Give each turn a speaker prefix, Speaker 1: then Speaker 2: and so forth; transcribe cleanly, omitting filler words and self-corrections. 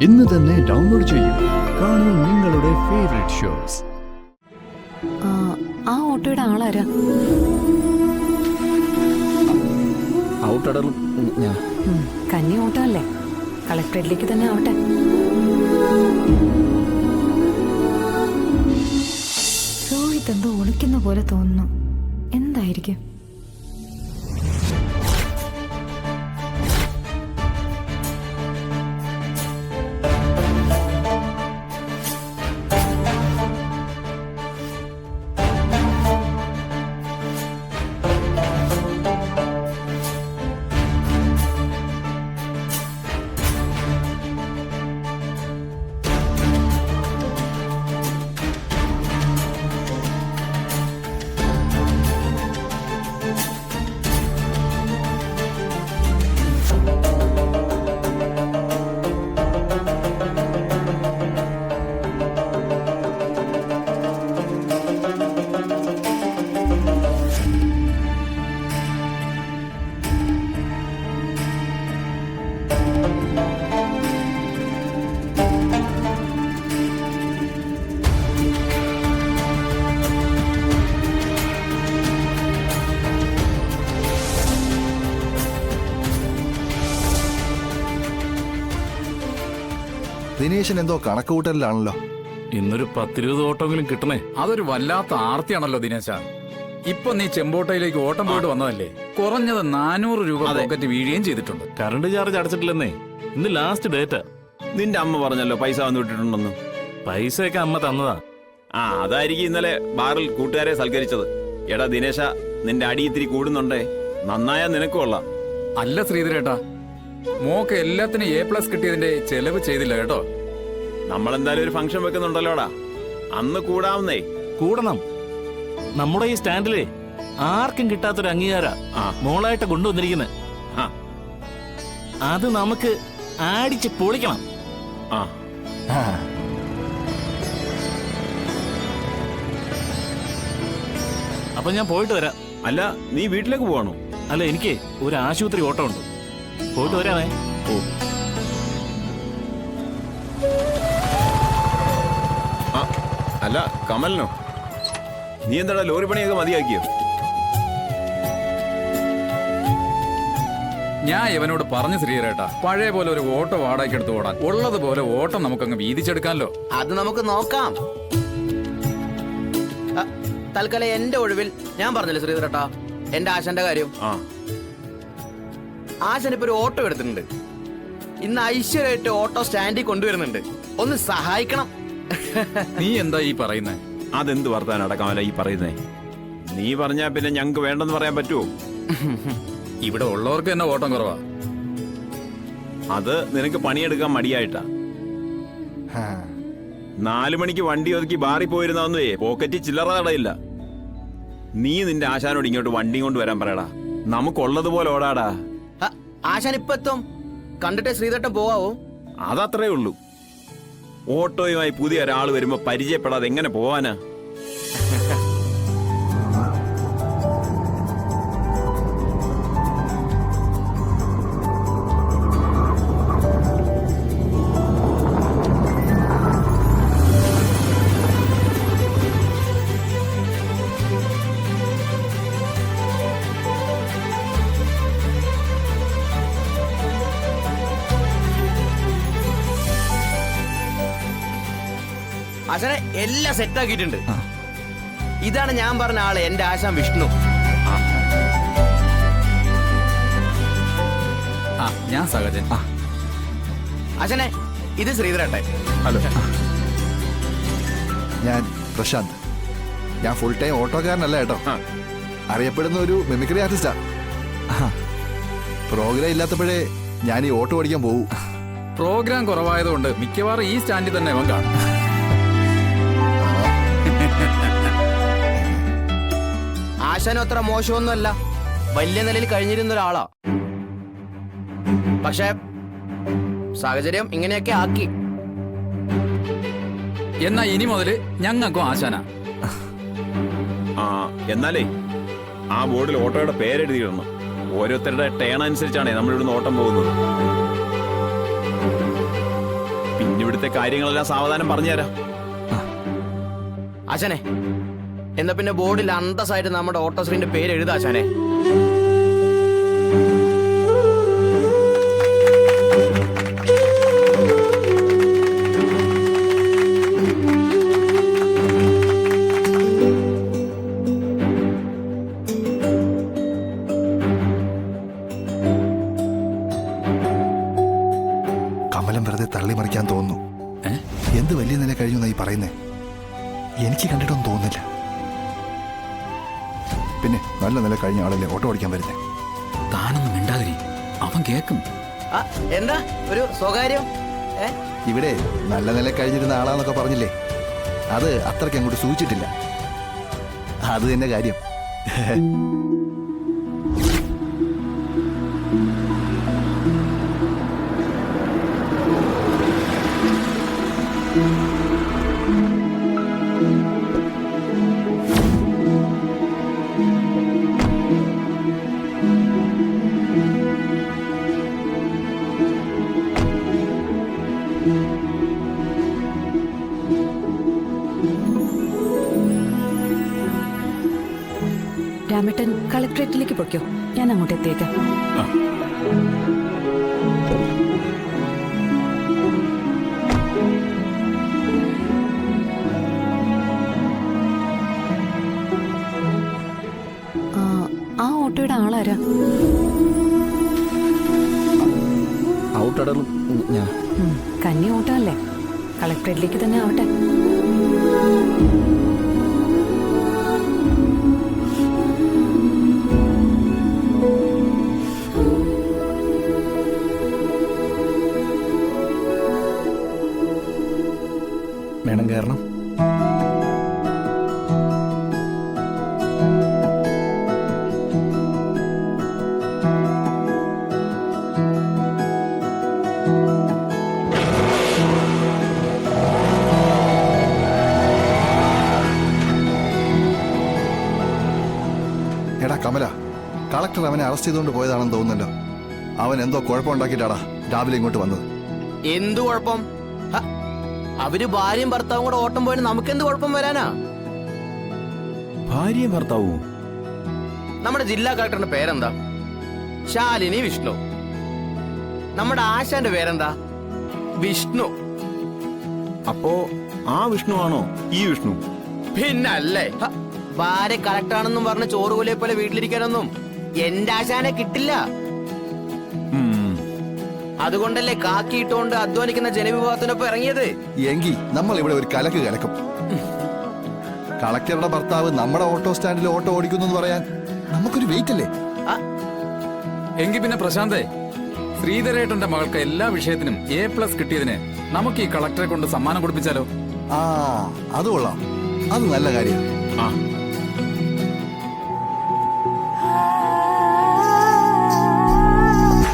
Speaker 1: ഇന്ന് തന്നെ ഡൗൺലോഡ് ചെയ്യൂ. കാണൂ നിങ്ങളുടെ ഫേവറേറ്റ് ഷോസ്.
Speaker 2: ആ ഓട്ടോയുടെ ആളാരാ? കന്നി ഓട്ടോ അല്ലേ? കളക്ടറേറ്റിലേക്ക് തന്നെ ആവട്ടെ. രോഹിത് എന്തോ ഒളിക്കുന്ന പോലെ തോന്നുന്നു. എന്തായിരിക്കും?
Speaker 3: ദിനേശൻ എന്തോ കണക്കുകൂട്ടലിലാണല്ലോ.
Speaker 4: ഇന്നൊരു 10-20 ഓട്ടമെങ്കിലും കിട്ടണേ.
Speaker 5: അതൊരു വല്ലാത്ത ആർത്തിയാണല്ലോ ദിനേശ. ഇപ്പൊ നീ ചെമ്പോട്ടയിലേക്ക് ഓട്ടം പോയിട്ട് വന്നതല്ലേ? കുറഞ്ഞത് 400 രൂപ പോക്കറ്റ് വീഴുകയും ചെയ്തിട്ടുണ്ട്.
Speaker 4: കറണ്ട് ചാർജ് അടച്ചിട്ടില്ലെന്നേ. ഇന്ന് ലാസ്റ്റ് ഡേറ്റാ.
Speaker 6: നിന്റെ അമ്മ പറഞ്ഞല്ലോ പൈസ വന്നു വിട്ടിട്ടുണ്ടെന്ന്.
Speaker 4: പൈസയൊക്കെ അമ്മ തന്നതാ.
Speaker 6: അതായിരിക്കും ഇന്നലെ ബാറിൽ കൂട്ടുകാരെ സൽക്കരിച്ചത്. എടാ ദിനേശ, നിന്റെ അടി ഇത്തിരി കൂടുന്നുണ്ടേ. നന്നായാ നിനക്ക് കൊള്ളാം.
Speaker 5: അല്ല ശ്രീധരേട്ടാ, മോക്ക് എല്ലാത്തിനും A+ കിട്ടിയതിന്റെ ചെലവ് ചെയ്തില്ല കേട്ടോ.
Speaker 6: നമ്മളെന്തായാലും ഒരു ഫംഗ്ഷൻ വെക്കുന്നുണ്ടല്ലോടാ, അന്ന് കൂടാവുന്നേ.
Speaker 4: കൂടണം. നമ്മുടെ ഈ സ്റ്റാൻഡിലെ ആർക്കും കിട്ടാത്തൊരു അംഗീകാര മോളായിട്ട് കൊണ്ടുവന്നിരിക്കുന്നത്. അത് നമുക്ക് ആടിച്ച് പൊളിക്കണം. അപ്പൊ ഞാൻ പോയിട്ട് വരാം.
Speaker 6: അല്ല, നീ വീട്ടിലേക്ക് പോവാണോ?
Speaker 4: അല്ല, എനിക്ക് ഒരു ആശുപത്രി ഓട്ടം ഉണ്ട്. പോയിട്ട് വരാമേ.
Speaker 6: അല്ല കമലിനോ, നീ എന്താടാ ലോറി പണിയൊക്കെ മതിയാക്കിയോ?
Speaker 5: ഞാൻ ഇവനോട് പറഞ്ഞു ശ്രീധരേട്ടാ, പഴയ പോലെ ഒരു ഓട്ടോ വാടകയ്ക്ക് എടുത്ത് ഓടാൻ. ഉള്ളതുപോലെ ഓട്ടം നമുക്കങ്ങ് വീതിച്ചെടുക്കാമല്ലോ.
Speaker 7: അത് നമുക്ക് നോക്കാം. തൽക്കാലം എന്റെ ഒഴിവിൽ ഞാൻ പറഞ്ഞില്ല ശ്രീധരേട്ടാ, എന്റെ ആശാന്റെ കാര്യം. ആശാൻ ഇപ്പൊ ഒരു ഓട്ടോ എടുത്തിട്ടുണ്ട്. ഇന്ന് ഐശ്വര്യമായിട്ട് ഓട്ടോ സ്റ്റാൻഡിൽ കൊണ്ടുവരുന്നുണ്ട്. ഒന്ന് സഹായിക്കണം.
Speaker 5: നീ എന്താ ഈ പറയുന്നേ?
Speaker 6: അതെന്ത് വർത്താനം അടക്കാമല്ല ഈ പറയുന്നേ? നീ പറഞ്ഞാ പിന്നെ ഞങ്ങക്ക് വേണ്ടെന്ന് പറയാൻ പറ്റുമോ?
Speaker 5: ഇവിടെ ഉള്ളവർക്ക് തന്നെ ഓട്ടം കുറവാ.
Speaker 6: അത് നിനക്ക് പണിയെടുക്കാൻ മടിയായിട്ടാ. 4 മണിക്ക് വണ്ടി ഒതുക്കി ബാറി പോയിരുന്നേ പോക്കറ്റ് ചില്ലറ തടയില്ല. നീ നിന്റെ ആശാനോട് ഇങ്ങോട്ട് വണ്ടി കൊണ്ട് വരാൻ പറയടാ. നമുക്കുള്ളതുപോലെ ഓടാടാ.
Speaker 7: ആശാൻ ഇപ്പൊ എത്തും. കണ്ടിട്ടേ ശ്രീധരേട്ടൻ പോവാവോ?
Speaker 6: അതത്രേ ഉള്ളൂ. ഓട്ടോയുമായി പുതിയ ഒരാൾ വരുമ്പോ പരിചയപ്പെടാതെ എങ്ങനെ പോവാനാ?
Speaker 7: ആശാനെ എല്ലാം സെറ്റ് ആക്കിയിട്ടുണ്ട്. ഇതാണ് ഞാൻ പറഞ്ഞ ആള്, എന്റെ ആശാൻ വിഷ്ണു.
Speaker 5: ഞാൻ സഹജൻ.
Speaker 7: ആശാനെ, ഇത് ശ്രീധരേട്ടൻ.
Speaker 3: ഹലോ, ഞാൻ പ്രശാന്ത്. ഞാൻ ഫുൾ ടൈം ഓട്ടോക്കാരനല്ല കേട്ടോ. അറിയപ്പെടുന്ന ഒരു മിമിക്രി ആർട്ടിസ്റ്റാ. പ്രോഗ്രാം ഇല്ലാത്തപ്പോഴേ ഞാൻ ഈ ഓട്ടോ ഓടിക്കാൻ പോകൂ.
Speaker 5: പ്രോഗ്രാം കുറവായതുകൊണ്ട് മിക്കവാറും ഈ സ്റ്റാൻഡിൽ തന്നെ അവൻ കാണും.
Speaker 7: ആശാനും അത്ര മോശമൊന്നുമല്ല. വലിയ നിലയിൽ കഴിഞ്ഞിരുന്ന ഒരാളാ. പക്ഷെ സാഹചര്യം ഇങ്ങനെയൊക്കെ ആക്കി.
Speaker 5: എന്നാ ഇനി മുതല് ഞങ്ങൾക്കും ആശാന.
Speaker 6: എന്നാലേ ആ ബോർഡിൽ ഓട്ടോയുടെ പേരെഴുതിയിടണം. ഓരോരുത്തരുടെ ടേൺ അനുസരിച്ചാണ് നമ്മൾ ഇവിടുന്ന് ഓട്ടം പോകുന്നത്. ഇവിടുത്തെ കാര്യങ്ങളെല്ലാം സാവധാനം പറഞ്ഞുതരാം.
Speaker 7: ആശാനെ എന്നാ പിന്നെ ബോർഡിൽ അന്തസ്സായിട്ട് നമ്മുടെ ഓട്ടോശ്രീന്റെ പേര് എഴുതാ ആശാനെ.
Speaker 3: കമലം വെറുതെ തള്ളിമറിക്കാൻ തോന്നുന്നു. എന്ത് വലിയ നില കഴിഞ്ഞു എന്നായി പറയുന്നേ? എനിക്ക് കണ്ടിട്ടൊന്നും തോന്നുന്നില്ല. പിന്നെ നല്ല നില കഴിഞ്ഞ ആളല്ലേ ഓട്ടോ ഓടിക്കാൻ വരുന്നേ?
Speaker 5: താനൊന്നും മിണ്ടാതിരി, അവൻ കേക്കും.
Speaker 7: ആ, എന്താ ഒരു സ്വകാര്യം?
Speaker 3: ഇവിടെ നല്ല നില കഴിഞ്ഞിരുന്ന ആളാന്നൊക്കെ പറഞ്ഞില്ലേ, അത് അത്രയ്ക്ക് അങ്ങോട്ട് സൂചിച്ചിട്ടില്ല. അത് തന്നെ കാര്യം.
Speaker 2: രാമേട്ടൻ കളക്ടറേറ്റിലേക്ക് പൊയ്ക്കോ, ഞാൻ അങ്ങോട്ട് എത്തിയേക്കാം. ആ ഓട്ടോയുടെ ആളാരാ? കന്നി ഓട്ടോ അല്ലേ? കളക്ടറേറ്റിലേക്ക് തന്നെ ആവട്ടെ.
Speaker 3: വേണം കാരണം എടാ കമല, കളക്ടർ അവനെ അറസ്റ്റ് ചെയ്തുകൊണ്ട് പോയതാണെന്ന് തോന്നുന്നല്ലോ. അവൻ എന്തോ കുഴപ്പമുണ്ടാക്കിയിട്ടാടാ രാവിലെ ഇങ്ങോട്ട് വന്നത്.
Speaker 7: എന്തു കുഴപ്പം? അവര് ഭാര്യയും ഭർത്താവും കൂടെ ഓട്ടം പോയാൽ നമുക്കെന്ത് കുഴപ്പം വരാനാ?
Speaker 6: ഭാര്യയും ഭർത്താവും?
Speaker 7: നമ്മുടെ ജില്ലാ കളക്ടറിന്റെ പേരെന്താ? ശാലിനി വിഷ്ണു. നമ്മുടെ ആശാന്റെ പേരെന്താ? വിഷ്ണു.
Speaker 6: അപ്പോ ആ വിഷ്ണു ആണോ ഈ വിഷ്ണു?
Speaker 7: പിന്നല്ലേ, ഭാര്യ കളക്ടറാണെന്നും പറഞ്ഞ് ചോറുകൂലിയെ പോലെ വീട്ടിലിരിക്കാനൊന്നും എന്റെ ആശാനെ കിട്ടില്ല. അതുകൊണ്ടല്ലേ കാക്കിയിട്ടുകൊണ്ട് അധ്വാനിക്കുന്ന ജനവിഭാഗത്തിനൊപ്പം ഇറങ്ങിയത്.
Speaker 3: എങ്കിൽ നമ്മൾ ഇവിടെ ഒരു കലക്ക് കലക്കും. കളക്ടറുടെ ഭർത്താവ് നമ്മുടെ ഓട്ടോ സ്റ്റാൻഡിൽ ഓട്ടോ ഓടിക്കുന്നു എന്ന് പറയാൻ നമുക്കൊരു വെയിറ്റ് അല്ലേ?
Speaker 5: എങ്കിൽ പിന്നെ പ്രശാന്തേ, ശ്രീധരേട്ടന്റെ മകൾക്ക് എല്ലാ വിഷയത്തിനും A+ കിട്ടിയതിന് നമുക്ക് ഈ കളക്ടറെ കൊണ്ട് സമ്മാനം കൊടുപ്പിച്ചാലോ?
Speaker 3: അത് കൊള്ളാം. അത് നല്ല കാര്യം.
Speaker 6: ആ